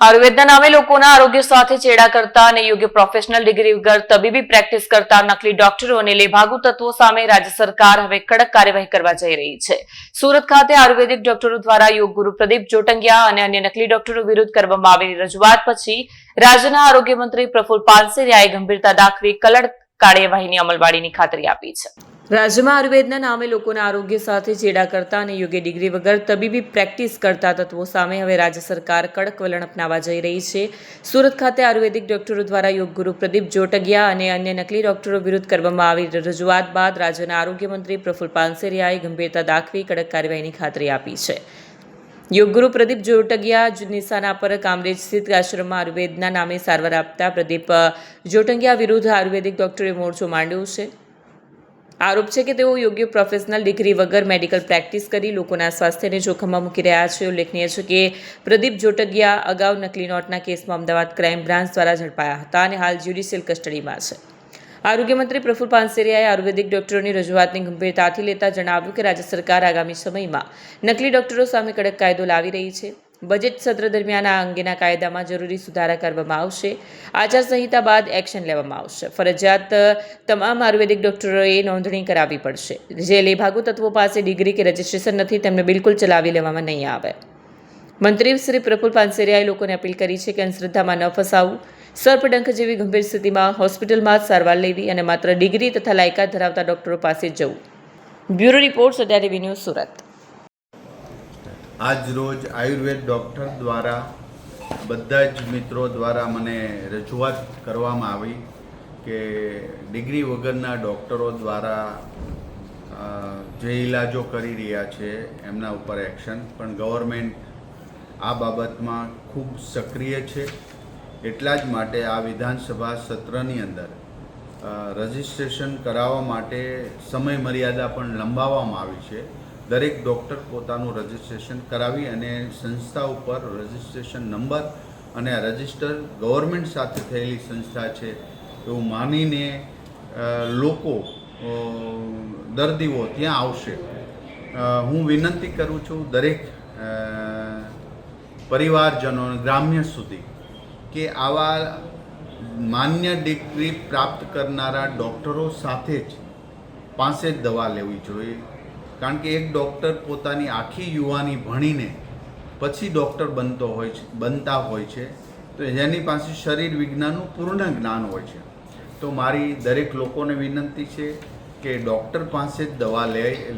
આયુર્વેદના નામે લોકોના આરોગ્ય સાથે ચેડા કરતા અને યોગ્ય પ્રોફેશનલ ડિગ્રી વગર તબીબી પ્રેક્ટિસ કરતા નકલી ડોક્ટરો અને લેભાગુ તત્વો સામે રાજ્ય સરકાર હવે કડક કાર્યવાહી કરવા જઈ રહી છે। સુરત ખાતે આયુર્વેદિક ડોક્ટરો દ્વારા યોગ ગુરુ પ્રદીપ જોટંગિયા અને અન્ય નકલી ડોક્ટરો વિરુદ્ધ કરવામાં આવેલી રજૂઆત પછી રાજ્યના આરોગ્ય મંત્રી પ્રફુલ પાનસેરિયાએ ગંભીરતા દાખવી કડક કાર્યવાહીની અમલવારીની ખાતરી આપી છે। રાજ્યમાં આયુર્વેદના નામે લોકોના આરોગ્ય સાથે ચેડા કરતા અને યોગ્ય ડિગ્રી વગર તબીબી પ્રેક્ટિસ કરતા તત્વો સામે હવે રાજ્ય સરકાર કડક વલણ અપનાવવા જઈ રહી છે। સુરત ખાતે આયુર્વેદિક ડોક્ટરો દ્વારા યોગ ગુરુ પ્રદીપ જોટંગિયા અને અન્ય નકલી ડોક્ટરો વિરુદ્ધ કરવામાં આવેલી રજૂઆત બાદ રાજ્યના આરોગ્ય મંત્રી પ્રફુલ પાનસેરિયાએ ગંભીરતા દાખવી કડક કાર્યવાહીની ખાતરી આપી છે। યોગ ગુરુ પ્રદીપ જોટંગિયા નિશાના પર કામરેજ સ્થિત આશ્રમમાં આયુર્વેદના નામે સારવાર આપતા પ્રદીપ જોટંગિયા વિરુદ્ધ આયુર્વેદિક ડોક્ટરે મોરચો માંડ્યો છે। આરોપ છે કે તેઓ યોગ્ય પ્રોફેશનલ ડિગ્રી વગર મેડિકલ પ્રેક્ટિસ કરી લોકોના સ્વાસ્થ્યને જોખમમાં મૂકી રહ્યા છે। ઉલ્લેખનીય છે કે પ્રદીપ જોટંગિયા અગાઉ નકલી નોટના કેસમાં અમદાવાદ ક્રાઇમ બ્રાન્ચ દ્વારા ઝડપાયા હતા અને હાલ જ્યુડિશિયલ કસ્ટડીમાં છે। આરોગ્ય મંત્રી પ્રફુલ પાનસેરિયાએ આયુર્વેદિક ડોક્ટરોની રજૂઆતની ગંભીરતાથી લેતા જણાવ્યું કે રાજ્ય સરકાર આગામી સમયમાં નકલી ડોક્ટરો સામે કડક કાયદો લાવી રહી છે। બજેટ સત્ર દરમિયાન આ અંગેના કાયદામાં જરૂરી સુધારા કરવામાં આવશે। આચારસંહિતા બાદ એક્શન લેવામાં આવશે। ફરજિયાત તમામ આયુર્વેદિક ડોક્ટરોએ નોંધણી કરાવવી પડશે। જે લેભાગુ તત્વો પાસે ડિગ્રી કે રજિસ્ટ્રેશન નથી તેમને બિલકુલ ચલાવી લેવામાં નહીં આવે। મંત્રી શ્રી પ્રફુલ પાનસેરિયાએ લોકોને અપીલ કરી છે કે અંધશ્રદ્ધામાં ન ફસાવવું, સર્પડંખ જેવી ગંભીર સ્થિતિમાં હોસ્પિટલમાં જ સારવાર લેવી અને માત્ર ડિગ્રી તથા લાયકાત ધરાવતા ડોક્ટરો પાસે જ જવું। Bureau report Satya TV news Surat. આજ રોજ આયુર્વેદ ડૉક્ટર દ્વારા બધા જ મિત્રો દ્વારા મને રજૂઆત કરવામાં આવી કે ડિગ્રી વગરના ડૉક્ટરો દ્વારા જે ઇલાજો કરી રહ્યા છે એમના ઉપર એક્શન, પણ ગવર્મેન્ટ આ બાબતમાં ખૂબ સક્રિય છે। એટલા જ માટે આ વિધાનસભા સત્રની અંદર રજિસ્ટ્રેશન કરાવવા માટે સમય મર્યાદા પણ લંબાવવામાં આવી છે। દરેક ડૉક્ટર પોતાનું રજિસ્ટ્રેશન કરાવી અને સંસ્થા ઉપર રજિસ્ટ્રેશન નંબર અને આ રજિસ્ટર ગવર્મેન્ટ સાથે થયેલી સંસ્થા છે એવું માનીને લોકો દર્દીઓ ત્યાં આવશે। હું વિનંતી કરું છું દરેક પરિવારજનો ગ્રામ્ય સુધી કે આવા માન્ય ડિગ્રી પ્રાપ્ત કરનારા ડૉક્ટરો સાથે જ પાસે જ દવા લેવી જોઈએ। કારણ કે એક ડૉક્ટર પોતાની આખી યુવાની ભણીને પછી ડૉક્ટર બનતા હોય છે તો જેની પાસે શરીર વિજ્ઞાનનું પૂર્ણ જ્ઞાન હોય છે। તો મારી દરેક લોકોને વિનંતી છે કે ડૉક્ટર પાસે જ દવા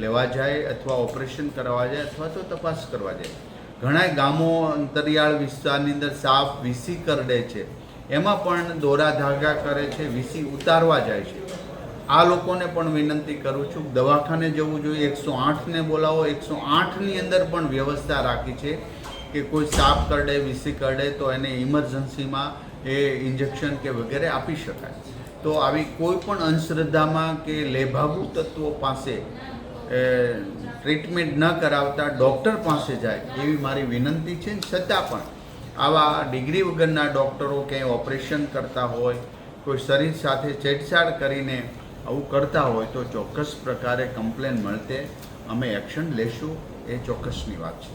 લેવા જાય અથવા ઓપરેશન કરવા જાય અથવા તો તપાસ કરવા જાય। ઘણા ગામો અંતરિયાળ વિસ્તારની અંદર સાપ વીસી કરડે છે, એમાં પણ દોરા ધાગા કરે છે, વીસી ઉતારવા જાય છે। આ લોકોને પણ વિનંતી કરું છું દવાખાને જવું જોઈએ, 108ને બોલાવો। 108ની અંદર પણ વ્યવસ્થા રાખી છે કે કોઈ સાપ કરડે, વીસી કરડે તો એને ઇમરજન્સીમાં એ ઇન્જેક્શન કે વગેરે આપી શકાય। તો આવી કોઈ પણ અંધશ્રદ્ધામાં કે લેભાગુ તત્વો પાસે ટ્રીટમેન્ટ ન કરાવતા ડૉક્ટર પાસે જાય એવી મારી વિનંતી છે। છતાં પણ આવા ડિગ્રી વગરના ડૉક્ટરો ક્યાંય ઓપરેશન કરતા હોય, કોઈ શરીર સાથે છેડછાડ કરીને આવું કરતા હોય તો ચોક્કસ પ્રકારે કમ્પ્લેન મળતે અમે એક્શન લેશું, એ ચોક્કસની વાત છે।